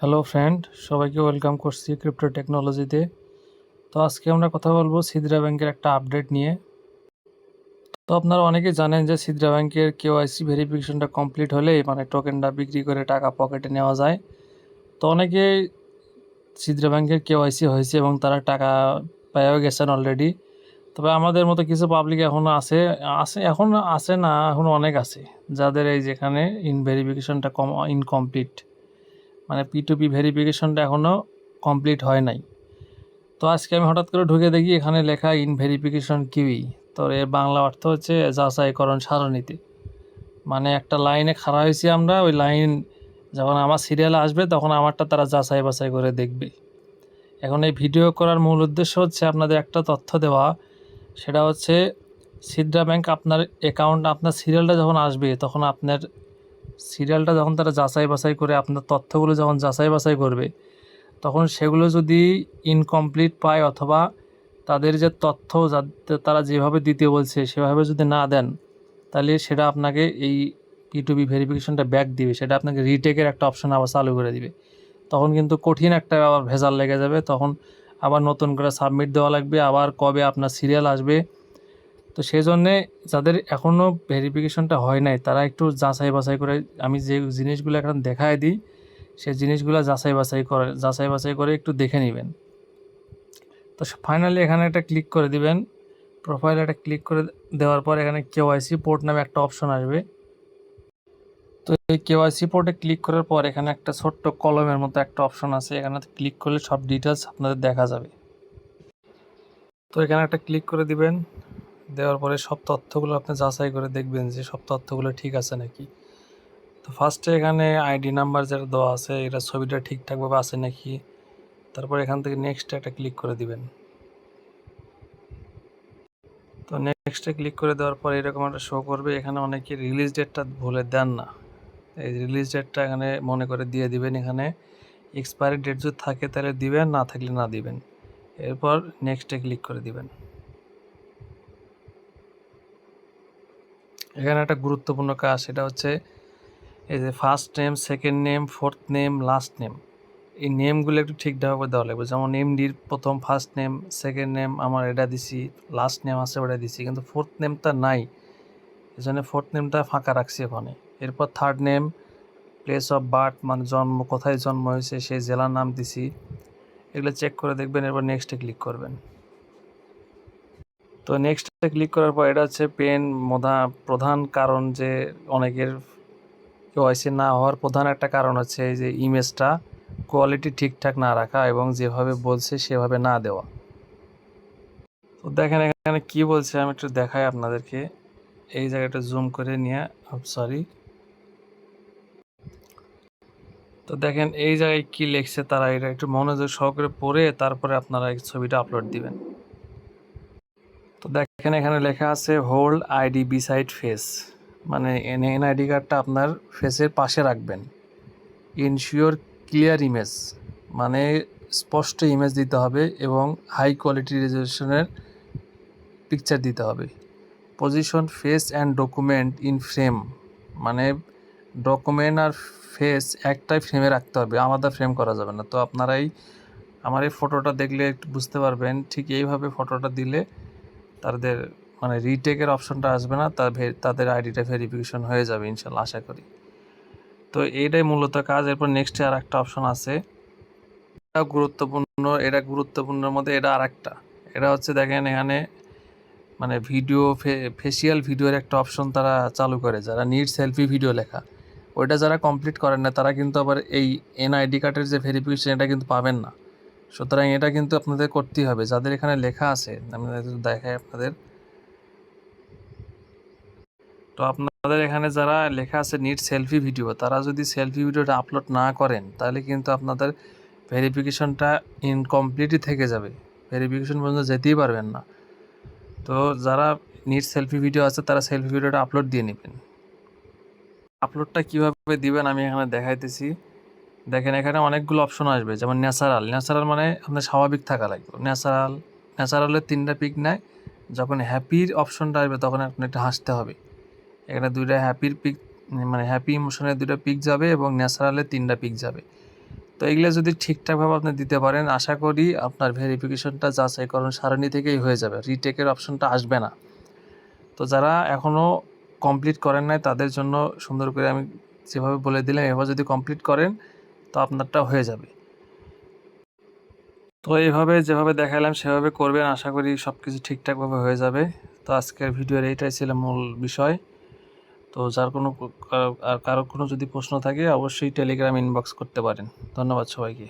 Hello friend, সবাইকে welcome করছি crypto টেকনোলজিতে। তো আজকে আমরা কথা বলবো সিদ্রা ব্যাংকের একটা আপডেট নিয়ে। তো আপনারা অনেকেই জানেন যে সিদ্রা ব্যাংকের কেওয়াইসি ভেরিফিকেশনটা কমপ্লিট হলেই মানে টোকেনটা বিক্রি করে টাকা পকেটে নেওয়া যায়। তো অনেকেই সিদ্রা ব্যাংকের কেওয়াইসি হয়েছে এবং তারা টাকা পেয়েও গেছেন অলরেডি। তবে আমাদের মতো কিছু পাবলিক এখনও আছে আছে এখন আছে না, এখনও অনেক আছে যাদের এই যেখানে ভেরিফিকেশনটা ইনকমপ্লিট, মানে P2P ভেরিফিকেশনটা এখনও কমপ্লিট হয় নাই। তো আজকে আমি হঠাৎ করে ঢুকে দেখি এখানে লেখা ভেরিফিকেশন কিউই। তো এর বাংলা অর্থ হচ্ছে যাচাইকরণ সারণীতে। মানে একটা লাইনে খাড়া হয়েছি আমরা, ওই লাইন যখন আমার সিরিয়ালে আসবে তখন আমারটা তারা যাচাই বাছাই করে দেখবে। এখন এই ভিডিও করার মূল উদ্দেশ্য হচ্ছে আপনাদের একটা তথ্য দেওয়া। সেটা হচ্ছে সিদ্রা ব্যাংক আপনার অ্যাকাউন্ট, আপনার সিরিয়ালটা যখন আসবে তখন আপনার সিরিয়ালটা যখন তারা যাচাই বাছাই করে আপনার তথ্যগুলো যখন যাচাই বাছাই করবে, তখন সেগুলো যদি ইনকমপ্লিট পায় অথবা তাদের যে তথ্য তারা যেভাবে দিতে বলছে সেভাবে যদি না দেন, তাহলে সেটা আপনাকে এই P2P ভেরিফিকেশনটা ব্যাক দিবে, সেটা আপনাকে রিটেকের একটা অপশন আবার চালু করে দিবে। তখন কিন্তু কঠিন একটা আবার ভেজাল লেগে যাবে, তখন আবার নতুন করে সাবমিট দেওয়া লাগবে, আবার কবে আপনার সিরিয়াল আসবে। তো সেই জন্যে যাদের এখনও ভেরিফিকেশনটা হয় নাই তারা একটু যাচাই বাছাই করে, আমি যে জিনিসগুলো এখন দেখায় দিই সেই জিনিসগুলো যাচাই বাছাই করে একটু দেখে নেবেন। তো ফাইনালি এখানে একটা ক্লিক করে দিবেন, প্রোফাইলে একটা ক্লিক করে দেওয়ার পর এখানে কেওয়াইসি পোর্ট নামে একটা অপশন আসবে। তো এই কেওয়াইসি পোর্টে ক্লিক করার পর এখানে একটা ছোট্ট কলমের মতো একটা অপশন আছে, এখানে ক্লিক করলে সব ডিটেলস আপনাদের দেখা যাবে। তো এখানে একটা ক্লিক করে দিবেন, দেওয়ার পরে সব তথ্যগুলো আপনি যাচাই করে দেখবেন যে সব তথ্যগুলো ঠিক আছে নাকি। তো ফার্স্টে এখানে আইডি নাম্বার যেটা দেওয়া আছে এটা ছবিটা ঠিকঠাকভাবে আছে নাকি, তারপর এখান থেকে নেক্সটে একটা ক্লিক করে দিবেন। তো নেক্সটে ক্লিক করে দেওয়ার পর এরকম একটা শো করবে। এখানে অনেকে রিলিজ ডেটটা ভুলে দেন না, এই রিলিজ ডেটটা এখানে মনে করে দিয়ে দিবেন। এখানে এক্সপায়ারি ডেট যদি থাকে তাহলে দিবেন, না থাকলে না দিবেন। এরপর নেক্সটে ক্লিক করে দিবেন। এখানে একটা গুরুত্বপূর্ণ কাজ, সেটা হচ্ছে এই যে first name, second name, fourth name, last name, এই নেমগুলো একটু ঠিকঠাকভাবে দেওয়া লাগবে। যেমন এমডির প্রথম ফার্স্ট নেম, সেকেন্ড নেম আমার এটা দিছি, লাস্ট নেম আছে ওটা দিছি, কিন্তু ফোর্থ নেমটা নাই, এই জন্য ফোর্থ নেমটা ফাঁকা রাখছি ওখানে। এরপর third name, place of birth মানে জন্ম, কোথায় জন্ম হয়েছে সেই জেলার নাম দিছি, এগুলো চেক করে দেখবেন। এরপর নেক্সটে ক্লিক করবেন। তো নেক্সটে ক্লিক করার পর এটা হচ্ছে প্রধান কারণ যে অনেকের কেওয়াইসি না হওয়ার প্রধান একটা কারণ হচ্ছে এই যে ইমেজটা কোয়ালিটি ঠিকঠাক না রাখা এবং যেভাবে বলছে সেভাবে না দেওয়া। তো দেখেন এখানে কি বলছে, আমি একটু দেখাই আপনাদেরকে। এই জায়গাটা জুম করে নিয়ে, সরি। তো দেখেন এই জায়গায় কি লিখছে, তারা এটা একটু মনোযোগ সহকারে পড়ে তারপরে আপনারা এই ছবিটা আপলোড দিবেন। তো দেখেন এখানে লেখা আছে হোল্ড আইডি বিসাইড ফেস, মানে এনআইডি কার্ডটা আপনার ফেসের পাশে রাখবেন। ইনশিওর ক্লিয়ার ইমেজ, মানে স্পষ্ট ইমেজ দিতে হবে এবং হাই কোয়ালিটি রেজলিউশনের পিকচার দিতে হবে। Position face and document in frame, মানে ডকুমেন্ট আর ফেস একটাই ফ্রেমে রাখতে হবে, আলাদা ফ্রেম করা যাবে না। তো আপনারাই আমার এই ফটোটা দেখলে একটু বুঝতে পারবেন, ঠিক এইভাবে ফটোটা দিলে তাদের মানে রিটেকের অপশনটা আসবে না, তাদের আইডিটা ভেরিফিকেশন হয়ে যাবে ইনশাল্লাহ, আশা করি। তো এইটাই মূলত কাজ। এরপর নেক্সটে আর একটা অপশন আছে, এটা গুরুত্বপূর্ণের মধ্যে এটা আর একটা, এটা হচ্ছে দেখেন এখানে মানে ভিডিও, ফেসিয়াল ভিডিওর একটা অপশন তারা চালু করে, যারা নিড সেলফি ভিডিও লেখা, ওইটা যারা কমপ্লিট করেন না তারা কিন্তু আবার এই এনআইডি কার্ডের যে ভেরিফিকেশন এটা কিন্তু পাবেন না। সুতরাং এটা কিন্তু আপনাদের করতেই হবে। যাদের এখানে লেখা আছে আমি দেখাই আপনাদের। তো আপনাদের এখানে যারা লেখা আছে নিড সেলফি ভিডিও, তারা যদি সেলফি ভিডিওটা আপলোড না করেন তাহলে কিন্তু আপনাদের ভেরিফিকেশনটা ইনকমপ্লিটই থেকে যাবে, ভেরিফিকেশন পর্যন্ত যেতেই পারবেন না। তো যারা নিড সেলফি ভিডিও আছে তারা সেলফি ভিডিওটা আপলোড দিয়ে নেবেন। আপলোডটা কীভাবে দিবেন আমি এখানে দেখাইতেছি। দেখেন এখানে অনেকগুলো অপশন আসবে, যেমন ন্যাচারাল মানে আপনার স্বাভাবিক থাকা লাগবে। ন্যাচারালের 3টা পিক নেয়, যখন হ্যাপির অপশনটা আসবে তখন আপনি একটু হাসতে হবে। এখানে 2টা হ্যাপির পিক, মানে হ্যাপি ইমোশনের 2টা পিক যাবে এবং ন্যাচারালের 3টা পিক যাবে। তো এগুলো যদি ঠিকঠাকভাবে আপনি দিতে পারেন, আশা করি আপনার ভেরিফিকেশনটা যাচাইকরণ সারণী থেকেই হয়ে যাবে, রিটেকের অপশনটা আসবে না। তো যারা এখনও কমপ্লিট করেন নাই তাদের জন্য সুন্দর করে আমি যেভাবে বলে দিলাম এভাবে যদি কমপ্লিট করেন তো আপনারটা হয়ে যাবে। তো এইভাবে যেভাবে দেখালাম সেভাবে করবেন, আশা করি সব কিছু ঠিকঠাকভাবে হয়ে যাবে। তো আজকের ভিডিওর এইটাই ছিল মূল বিষয়। তো যার কারো কোনো যদি প্রশ্ন থাকে অবশ্যই টেলিগ্রাম ইনবক্স করতে পারেন। ধন্যবাদ সবাইকে।